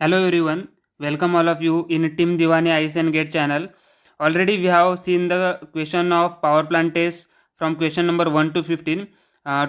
Hello everyone, welcome all of you in Team Diwani Ice and Gate channel. Already we have seen the question of power plant test from question number 1 to 15.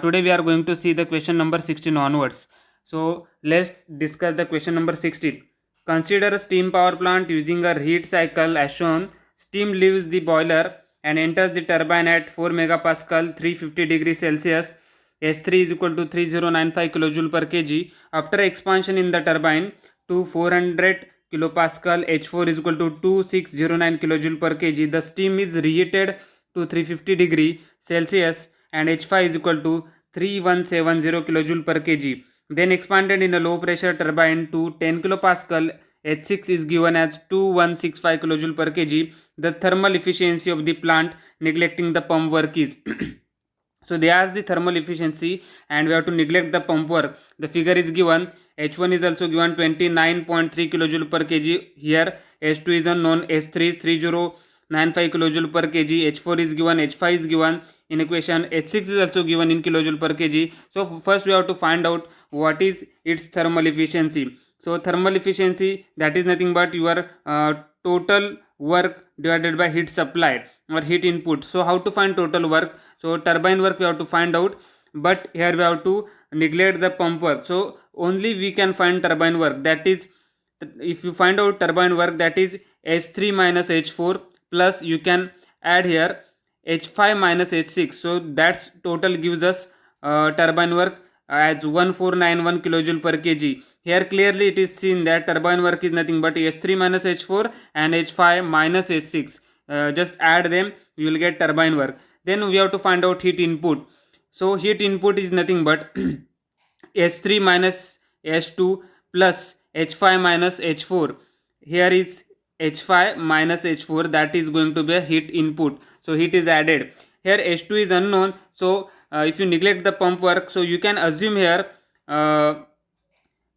Today we are going to see the question number 16 onwards. So let's discuss the question number 16. Consider a steam power plant using a heat cycle as shown. Steam leaves the boiler and enters the turbine at 4 megapascal 350 degrees Celsius. S3 is equal to 3095 kilojoule per kg. After expansion in the turbine to 400 kilopascal, H4 is equal to 2609 kilojoule per kg. The steam is reheated to 350 degree Celsius and H5 is equal to 3170 kilojoule per kg. Then expanded in a low pressure turbine to 10 kilopascal, H6 is given as 2165 kilojoule per kg. The thermal efficiency of the plant neglecting the pump work is so they ask the thermal efficiency and we have to neglect the pump work. The figure is given. H1 is also given 29.3 kilojoule per kg. Here H2 is unknown. H3 is 3095 kilojoule per kg. H4 is given. H5 is given in equation. H6 is also given in kilojoule per kg. So first we have to find out what is its thermal efficiency. So thermal efficiency, that is nothing but your total work divided by heat supplied or heat input. So how to find total work? So turbine work we have to find out, but here we have to neglect the pump work. So only we can find turbine work. That is, if you find out turbine work, that is H3 minus H4 plus you can add here H5 minus H6. So that's total gives us turbine work as 1491 kilojoule per kg. Here clearly it is seen that turbine work is nothing but H3 minus H4 and H5 minus H6. Just add them, you will get turbine work. Then we have to find out heat input. So heat input is nothing but H3 minus H2 plus H5 minus H4. Here is H5 minus H4, that is going to be a heat input. So heat is added. Here H2 is unknown. So if you neglect the pump work, so you can assume here H2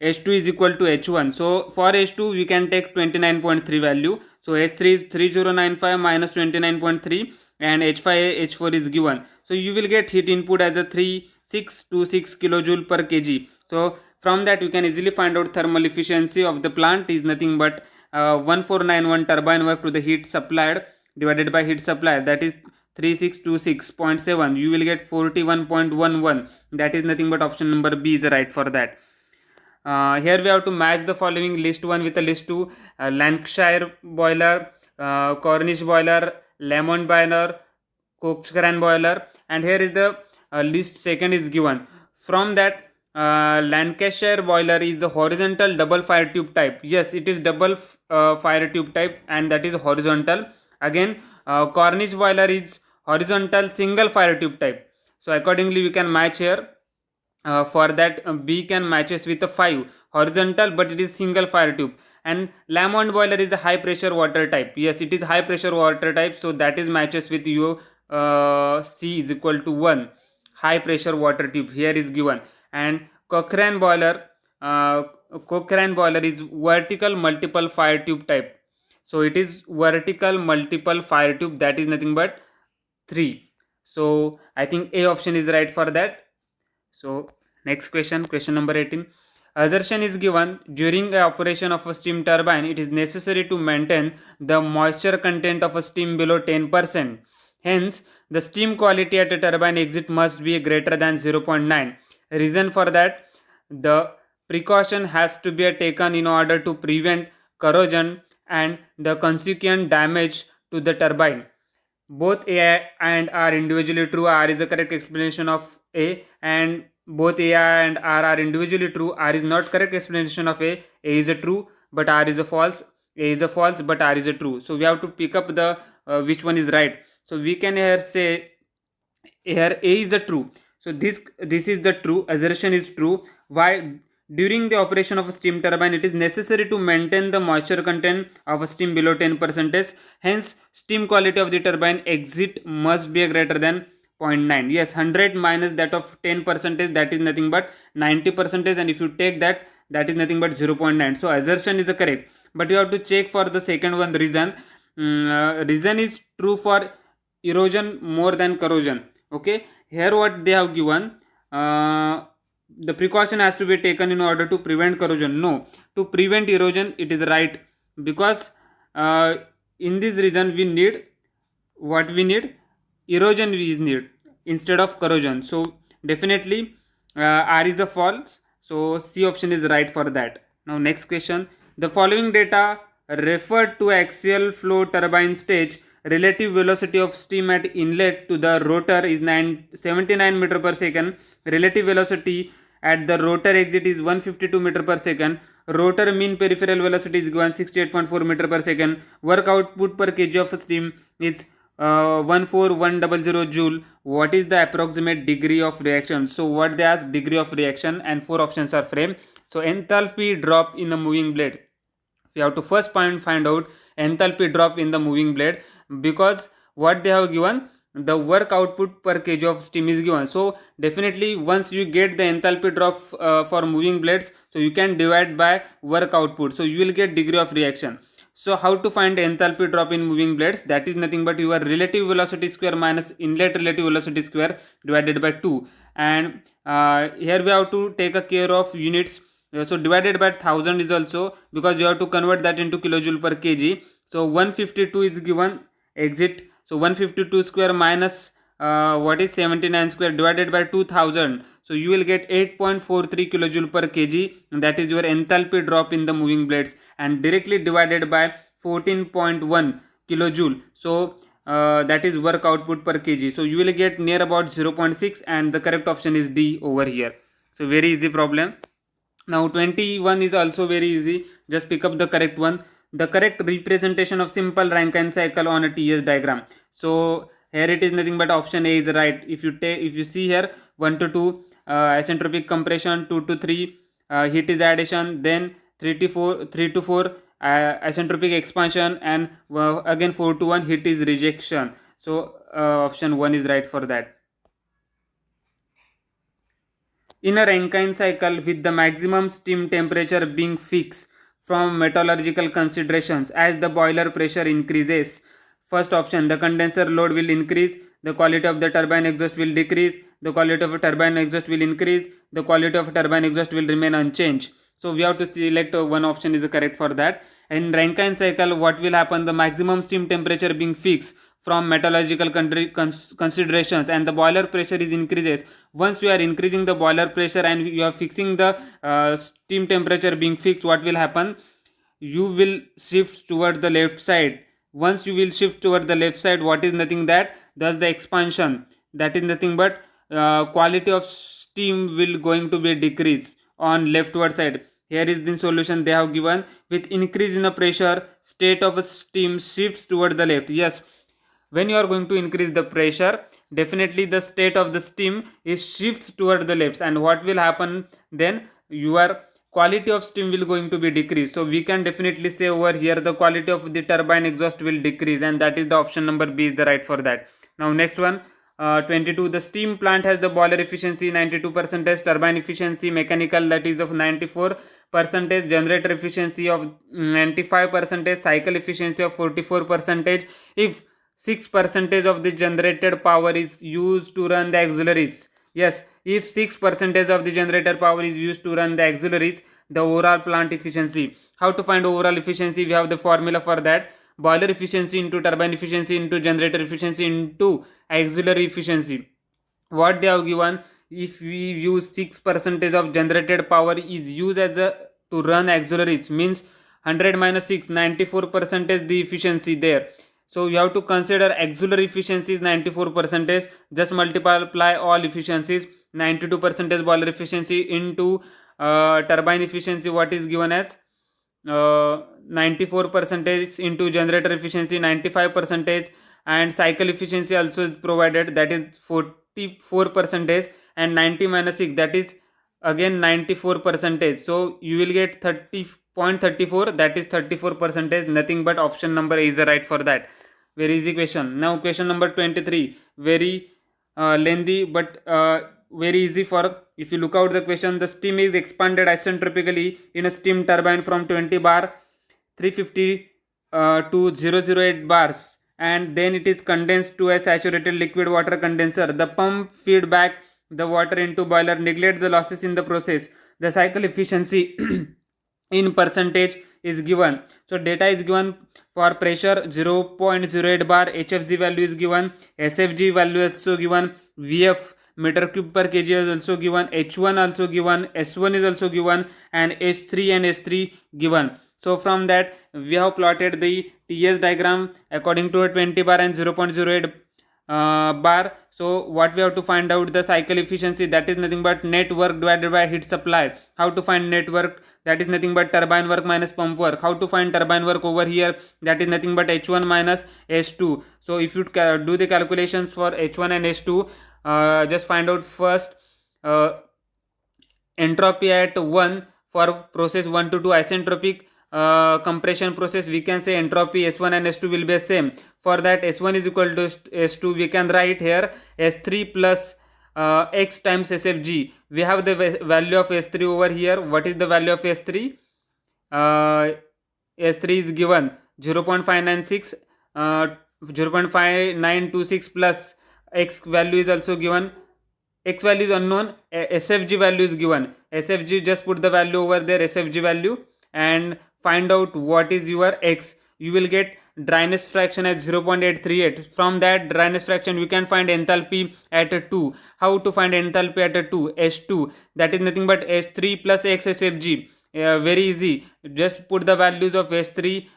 is equal to H1. So for H2 we can take 29.3 value. So H3 is 3095 minus 29.3 and H5 H4 is given. So you will get heat input as a 3626 kilojoule per kg. So from that you can easily find out thermal efficiency of the plant is nothing but 1491 turbine work to the heat supplied divided by heat supplied, that is 3626.7. You will get 41.11. That is nothing but option number B is right for that. Here we have to match the following list 1 with the list 2. Lancashire boiler, Cornish boiler, Lamont boiler, Cochrane boiler, and here is the list second is given. From that Lancashire boiler is the horizontal double fire tube type. Yes, it is double fire tube type and that is horizontal. Again Cornish boiler is horizontal single fire tube type. So accordingly we can match here. For that B can matches with a 5 horizontal, but it is single fire tube. And Lamont boiler is a high pressure water type. Yes, it is high pressure water type, so that is matches with your C is equal to 1 high pressure water tube here is given. And Cochrane boiler is vertical multiple fire tube type. So it is vertical multiple fire tube, that is nothing but 3. So I think A option is right for that. So next question number 18. Assertion is given during the operation of a steam turbine, it is necessary to maintain the moisture content of a steam below 10%. Hence, the steam quality at a turbine exit must be greater than 0.9. Reason for that, the precaution has to be taken in order to prevent corrosion and the consequent damage to the turbine. Both A and R individually true. R is the correct explanation of A, and both A and R are individually true. R is not correct explanation of A. A is a true, but R is a false. A is a false, but R is a true. So we have to pick up the which one is right. So we can here say here A is the true. So this is the true. Assertion is true. Why? During the operation of a steam turbine, it is necessary to maintain the moisture content of a steam below 10%. Hence, steam quality of the turbine exit must be greater than 0.9. Yes, 100 minus that of 10%, that is nothing but 90%, and if you take that, that is nothing but 0.9. So assertion is correct, but you have to check for the second one reason. Reason is true for erosion more than corrosion. Okay, here what they have given, the precaution has to be taken in order to prevent corrosion. No, to prevent erosion it is right, because in this region we need what we need, erosion we need instead of corrosion. So definitely R is the false, so C option is right for that. Now next question, the following data refer to axial flow turbine stage. Relative velocity of steam at inlet to the rotor is 79 meter per second. Relative velocity at the rotor exit is 152 meter per second. Rotor mean peripheral velocity is given 68.4 meter per second. Work output per kg of steam is 14100 joule. What is the approximate degree of reaction? So what they ask, degree of reaction, and 4 options are framed. So enthalpy drop in the moving blade, we have to first point find out enthalpy drop in the moving blade, because what they have given, the work output per kg of steam is given. So definitely once you get the enthalpy drop for moving blades, so you can divide by work output, so you will get degree of reaction. So how to find enthalpy drop in moving blades? That is nothing but your relative velocity square minus inlet relative velocity square divided by 2. And here we have to take a care of units. So divided by 1000 is also, because you have to convert that into kilojoule per kg. So 152 is given exit. So 152 square minus what is 79 square divided by 2000. So you will get 8.43 kilojoule per kg, and that is your enthalpy drop in the moving blades, and directly divided by 14.1 kilojoule. So that is work output per kg. So you will get near about 0.6, and the correct option is D over here. So very easy problem. Now 21 is also very easy. Just pick up the correct one. The correct representation of simple Rankine cycle on a TS diagram. So here it is nothing but option A is right. If you see here 1 to 2 isentropic compression, 2 to 3 heat is addition, then 3 to 4 isentropic expansion, and again 4 to 1 heat is rejection. So option 1 is right for that. In a Rankine cycle with the maximum steam temperature being fixed from metallurgical considerations, as the boiler pressure increases, first option, the condenser load will increase, the quality of the turbine exhaust will decrease, the quality of a turbine exhaust will increase, the quality of turbine exhaust will remain unchanged. So we have to select one option is correct for that. In Rankine cycle, what will happen? The maximum steam temperature being fixed from metallurgical considerations, and the boiler pressure is increases. Once you are increasing the boiler pressure and you are fixing the steam temperature being fixed, what will happen? You will shift toward the left side. Once you will shift toward the left side, what is nothing that thus the expansion, that is nothing but quality of steam will going to be decreased on leftward side. Here is the solution they have given. With increase in the pressure, state of steam shifts toward the left. Yes, when you are going to increase the pressure, definitely the state of the steam is shifts toward the left, and what will happen then? Your quality of steam will going to be decreased. So we can definitely say over here the quality of the turbine exhaust will decrease, and that is the option number B is the right for that. Now next one, 22, the steam plant has the boiler efficiency 92%, turbine efficiency mechanical that is of 94%, generator efficiency of 95%, cycle efficiency of 44%. If 6% of the generated power is used to run the auxiliaries. Yes, if 6% of the generator power is used to run the auxiliaries, the overall plant efficiency. How to find overall efficiency? We have the formula for that. Boiler efficiency into turbine efficiency into generator efficiency into auxiliary efficiency. What they have given, if we use 6% of generated power is used as to run auxiliaries, means 100 minus 6, 94% the efficiency there. So you have to consider auxiliary efficiency is 94%. Just multiply all efficiencies. 92% boiler efficiency into turbine efficiency, what is given as 94% into generator efficiency 95%, and cycle efficiency also is provided, that is 44%, and 90 minus 6, that is again 94%. So you will get 30.34, that is 34%. Nothing but option number A is the right for that. Very easy question. Now question number 23, very lengthy but very easy. For if you look out the question, the steam is expanded isentropically in a steam turbine from 20 bar 350 to 008 bars, and then it is condensed to a saturated liquid water condenser. The pump feedback the water into boiler, neglect the losses in the process. The cycle efficiency in percentage is given. So data is given for pressure 0.08 bar, HFG value is given, SFG value also given, VF meter cube per kg is also given, H1 also given, S1 is also given, and H3 and S3 given. So from that we have plotted the TS diagram according to a 20 bar and 0.08 bar. So what we have to find out the cycle efficiency, that is nothing but net work divided by heat supply. How to find net work? That is nothing but turbine work minus pump work. How to find turbine work over here? That is nothing but H1 minus H2. So if you do the calculations for H1 and H2, just find out first entropy at 1 for process 1 to 2 isentropic compression process. We can say entropy S1 and S2 will be the same. For that S1 is equal to S2, we can write here S3 plus X times SFG. We have the value of S3 over here. What is the value of S3? S3 is given 0.596, 0.5926 plus X value is also given. X value is unknown, SFG value is given. SFG, just put the value over there, SFG value, and find out what is your X. You will get dryness fraction at 0.838. From that dryness fraction you can find enthalpy at 2. How to find enthalpy at 2? S2, that is nothing but S3 plus X SFG. Very easy, just put the values of S3,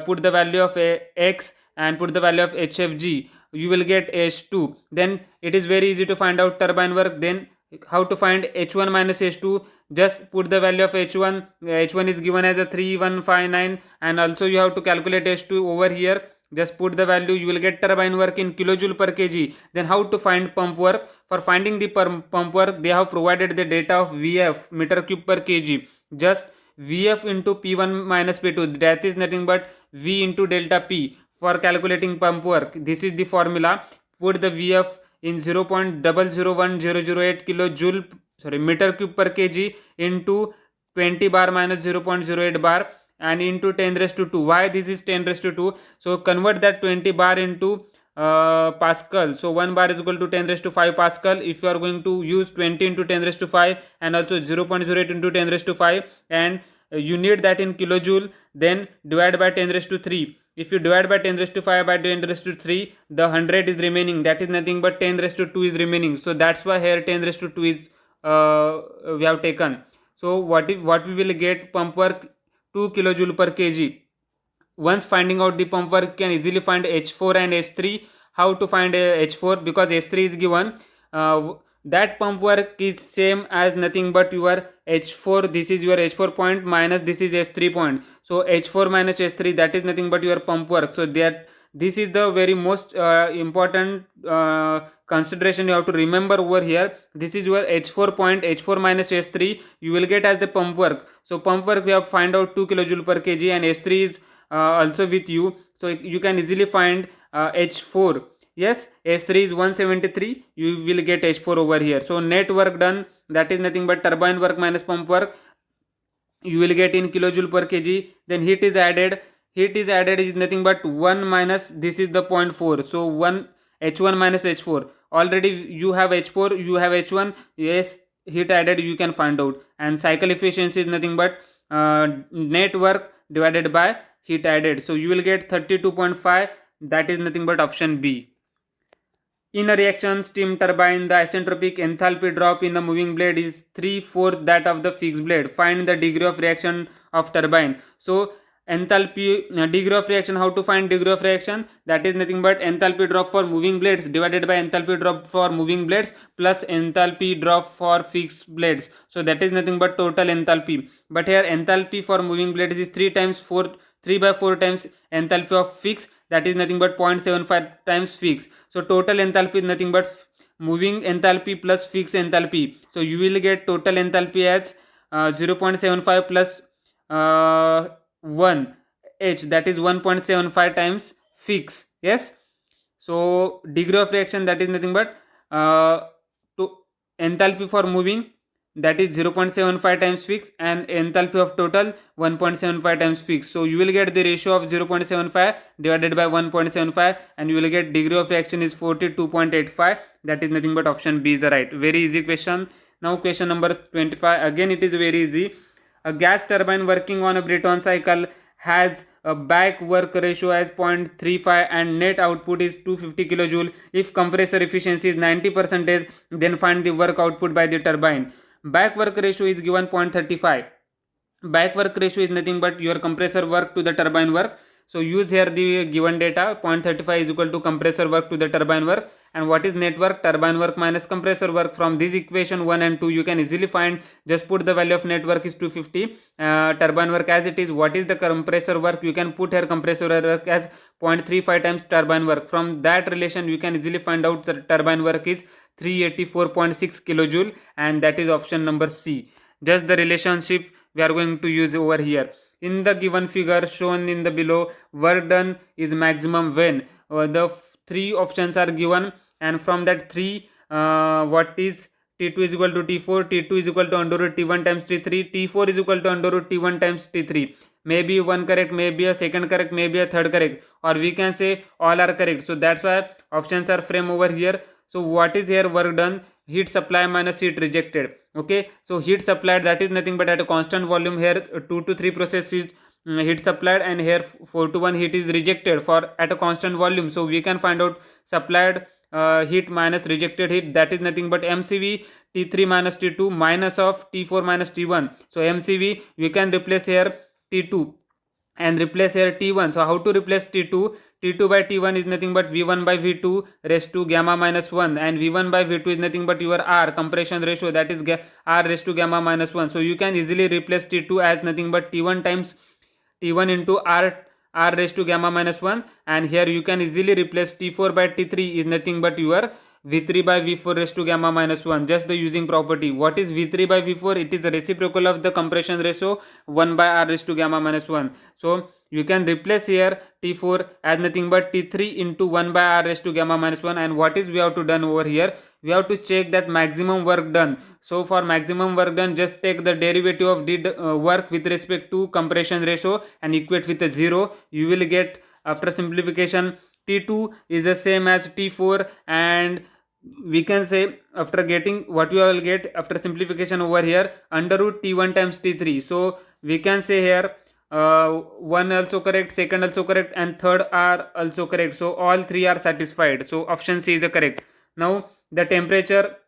put the value of X and put the value of HFG. You will get H2. Then it is very easy to find out turbine work. Then how to find H1 minus H2? Just put the value of H1. H1 is given as a 3159, and also you have to calculate H2 over here. Just put the value, you will get turbine work in kilojoule per kg. Then how to find pump work? For finding the pump work, they have provided the data of VF meter cube per kg. Just VF into P1 minus P2, that is nothing but V into delta P for calculating pump work. This is the formula. Put the VF in 0.001008 kilojoule, meter cube per kg into 20 bar minus 0.08 bar and into 10 raised to 2. Why this is 10 raised to 2? So convert that 20 bar into Pascal. So 1 bar is equal to 10 raised to 5 Pascal. If you are going to use 20 into 10 raised to 5 and also 0.08 into 10 raised to 5, and you need that in kilojoule, then divide by 10 raised to 3. If you divide by 10 raised to 5 by 10 raised to 3, the 100 is remaining. That is nothing but 10 raised to 2 is remaining. So that's why here 10 raised to 2 is we have taken. So what we will get pump work 2 kilojoule per kg. Once finding out the pump work, you can easily find H4 and H3. How to find H4? Because H3 is given. That pump work is same as nothing but your H4. This is your H4 point minus this is H3 point. So H4 minus H3, that is nothing but your pump work. So that this is the very most important consideration you have to remember over here. This is your H4 point, H4 minus H3 you will get as the pump work. So pump work we have find out 2 kilojoule per kg, and H3 is also with you. So you can easily find H4. Yes, H3 is 173, you will get H4 over here. So net work done, that is nothing but turbine work minus pump work, you will get in kilojoule per kg. Then heat is added. Heat is added is nothing but 1 minus this is the 0.4. So 1 H1 minus H4. Already you have H4, you have H1. Yes, heat added you can find out. And cycle efficiency is nothing but net work divided by heat added. So you will get 32.5. That is nothing but option B. In a reaction steam turbine, the isentropic enthalpy drop in the moving blade is 3/4 that of the fixed blade. Find the degree of reaction of turbine. So enthalpy degree of reaction, how to find degree of reaction? That is nothing but enthalpy drop for moving blades divided by enthalpy drop for moving blades plus enthalpy drop for fixed blades. So that is nothing but total enthalpy. But here enthalpy for moving blades is 3 by 4 times enthalpy of fixed, that is nothing but 0.75 times fixed. So total enthalpy is nothing but moving enthalpy plus fixed enthalpy. So you will get total enthalpy as 0.75 plus 1 H, that is 1.75 times fixed. Yes. So degree of reaction, that is nothing but to enthalpy for moving that is 0.75 times fixed, and enthalpy of total 1.75 times fixed. So you will get the ratio of 0.75 divided by 1.75, and you will get degree of reaction is 42.85. That is nothing but option B is the right. Very easy question. Now question number 25, again it is very easy. A gas turbine working on a Breton cycle has a back work ratio as 0.35 and net output is 250 kilojoule. If compressor efficiency is 90%, then find the work output by the turbine. Back work ratio is given 0.35. Back work ratio is nothing but your compressor work to the turbine work. So use here the given data. 0.35 is equal to compressor work to the turbine work. And what is net work? Turbine work minus compressor work. From this equation 1 and 2 you can easily find. Just put the value of net work is 250. Turbine work as it is. What is the compressor work? You can put here compressor work as 0.35 times turbine work. From that relation you can easily find out that turbine work is 384.6 kilojoule, and that is option number C. Just the relationship we are going to use over here. In the given figure shown in the below, work done is maximum when the three options are given, and from that three what is T2 is equal to T4, T2 is equal to under root T1 times T3, T4 is equal to under root T1 times T3. Maybe one correct, maybe a second correct, maybe a third correct, or we can say all are correct. So that's why options are framed over here. So what is here work done? Heat supply minus heat rejected. Okay, so heat supplied, that is nothing but at a constant volume. Here 2 to 3 process is heat supplied, and here 4 to 1 heat is rejected for at a constant volume. So we can find out supplied heat minus rejected heat, that is nothing but MCV T3 minus T2 minus of T4 minus T1. So MCV we can replace here T2 and replace here T1. So how to replace T2? T2 by T1 is nothing but V1 by V2 raised to gamma minus 1, and V1 by V2 is nothing but your R, compression ratio, that is R raised to gamma minus 1. So you can easily replace T2 as nothing but T1 times T1 into R raised to gamma minus 1, and here you can easily replace T4 by T3 is nothing but your V3 by V4 raised to gamma minus 1. Just the using property. What is V3 by V4? It is the reciprocal of the compression ratio 1 by R raised to gamma minus 1. So you can replace here T4 as nothing but T3 into 1 by R raised to gamma minus 1. And what is we have to done over here? We have to check that maximum work done. So for maximum work done, just take the derivative of did work with respect to compression ratio and equate with a 0. You will get, after simplification, T2 is the same as T4, and we can say after getting what you will get after simplification over here, under root T1 times T3. So we can say here 1 also correct, second also correct, and third are also correct. So all three are satisfied. So option C is the correct. Now the temperature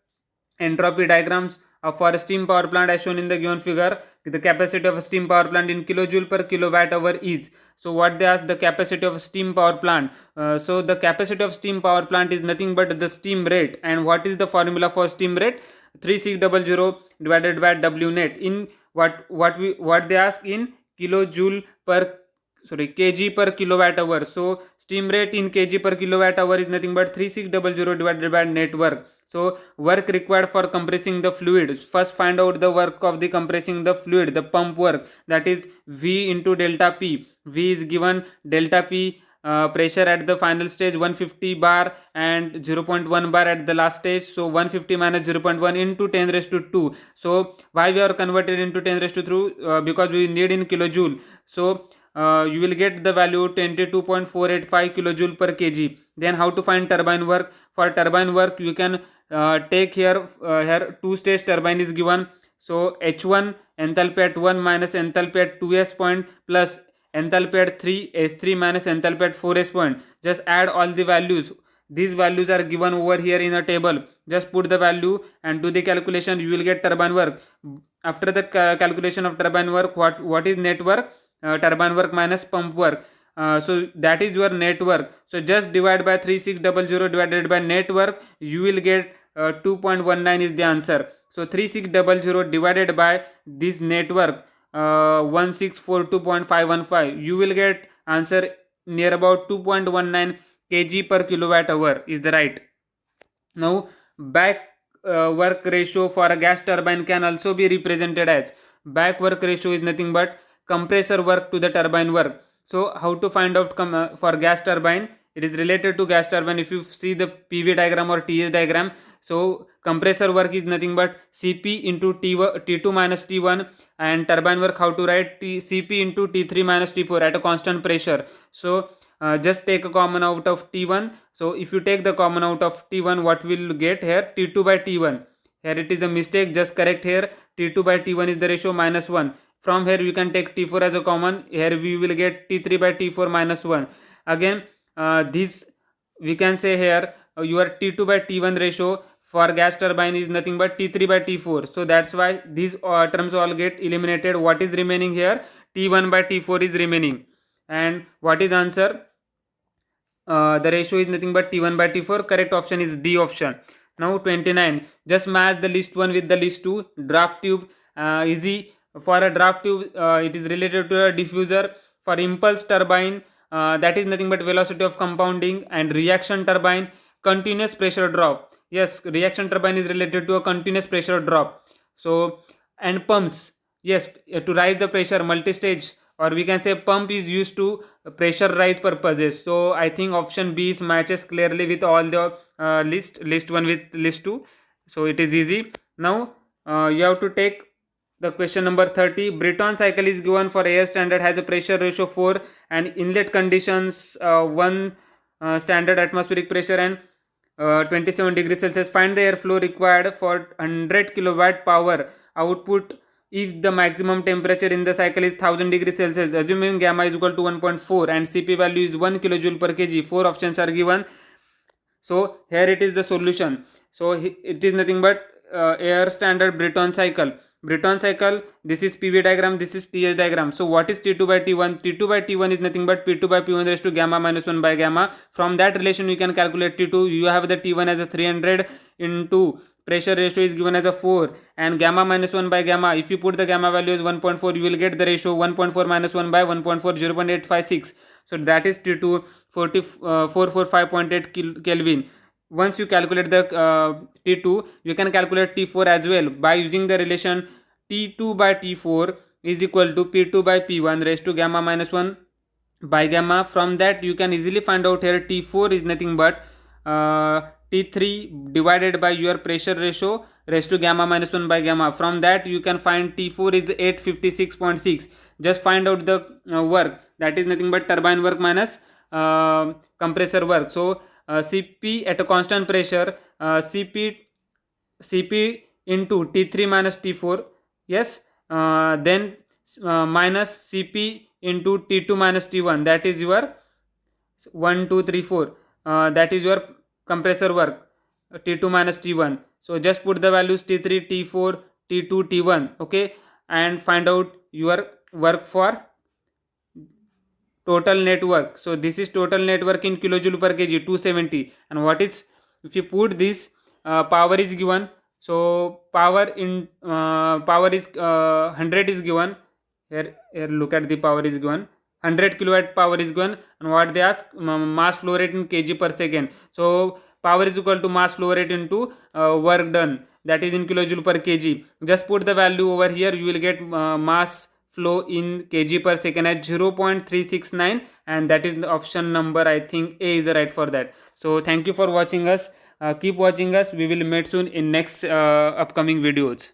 entropy diagrams for a steam power plant as shown in the given figure. The capacity of a steam power plant in kilojoule per kilowatt hour is. So what they ask, the capacity of a steam power plant. So the capacity of steam power plant is nothing but the steam rate. And what is the formula for steam rate? 3600 divided by W net. In what they ask in kilojoule per kg per kilowatt hour. So steam rate in kg per kilowatt hour is nothing but 3600 divided by net work. So work required for compressing the fluid. First find out the work of the compressing the fluid, the pump work, that is V into delta P. V is given delta P pressure at the final stage 150 bar and 0.1 bar at the last stage. So 150 minus 0.1 into 10 raised to 2. So why we are converted into 10 raised to 2? Because we need in kilojoule. So you will get the value 22.485 kilojoule per kg. Then how to find turbine work? For turbine work you can take here two stage turbine is given. So H1 enthalpy at 1 minus enthalpy at 2s point plus enthalpy at 3 S3 minus enthalpy at 4s point. Just add all the values. These values are given over here in a table. Just put the value and do the calculation. You will get turbine work. After the calculation of turbine work, what is net work? Turbine work minus pump work. So that is your net work. So just divide by 3600 divided by net work. You will get 2.19 is the answer. So 3600 divided by this net work 1642.515. You will get answer near about 2.19 kg per kilowatt hour is the right. Now back work ratio for a gas turbine can also be represented as, back work ratio is nothing but compressor work to the turbine work. So how to find out for gas turbine? It is related to gas turbine. If you see the PV diagram or TS diagram, So compressor work is nothing but Cp into T2 minus T1, and turbine work how to write Cp into T3 minus T4 at a constant pressure. So just take a common out of T1. So if you take the common out of T1, what will get here? T2 by T1. Here it is a mistake, just correct here. T2 by T1 is the ratio minus 1. From here you can take T4 as a common. Here we will get T3 by T4 minus 1. Again this we can say here your T2 by T1 ratio for gas turbine is nothing but T3 by T4. So that's why these terms all get eliminated. What is remaining here? T1 by T4 is remaining. And what is answer? The ratio is nothing but T1 by T4. Correct option is D option. Now 29. Just match the list 1 with the list 2. Draft tube, easy. For a draft tube, it is related to a diffuser. For impulse turbine, that is nothing but velocity of compounding. And reaction turbine, continuous pressure drop. Yes, reaction turbine is related to a continuous pressure drop. So, and pumps, yes, to rise the pressure, multi-stage, or we can say pump is used to pressure rise purposes. So I think option B is matches clearly with all the list 1 with list 2. So it is easy. Now you have to take the question number 30. Breton cycle is given for air standard, has a pressure ratio 4 and inlet conditions 1 standard atmospheric pressure and 27 degrees Celsius. Find the airflow required for 100 kilowatt power output if the maximum temperature in the cycle is 1000 degrees Celsius. Assuming gamma is equal to 1.4 and Cp value is 1 kilojoule per kg. 4 options are given. So here it is the solution. So it is nothing but air standard Breton cycle. Breton cycle, this is PV diagram, this is TS diagram. So what is T2 by T1? T2 by T1 is nothing but P2 by P1 raised to gamma minus 1 by gamma. From that relation you can calculate T2. You have the T1 as a 300 into pressure ratio is given as a 4 and gamma minus 1 by gamma. If you put the gamma value as 1.4, you will get the ratio 1.4 minus 1 by 1.4, 0.856. So that is T2 445.8 Kelvin. Once you calculate the T2, you can calculate T4 as well by using the relation T2 by T4 is equal to P2 by P1 raised to gamma minus 1 by gamma. From that you can easily find out here T4 is nothing but T3 divided by your pressure ratio raised to gamma minus 1 by gamma. From that you can find T4 is 856.6. Just find out the work, that is nothing but turbine work minus compressor work. So Cp at a constant pressure, Cp into T3 minus T4, yes, then minus Cp into T2 minus T1, that is your 1, 2, 3, 4, that is your compressor work, T2 minus T1. So just put the values T3, T4, T2, T1, okay, and find out your work for total network. So this is total network in kilojoule per kg, 270. And what is, if you put this, power is given. So power in power is 100 is given. Here look at the power is given. 100 kilowatt power is given. And what they ask, mass flow rate in kg per second. So power is equal to mass flow rate into work done, that is in kilojoule per kg. Just put the value over here. You will get mass flow in kg per second at 0.369, and that is the option number, I think A is the right for that. So thank you for watching us. Keep watching us. We will meet soon in next upcoming videos.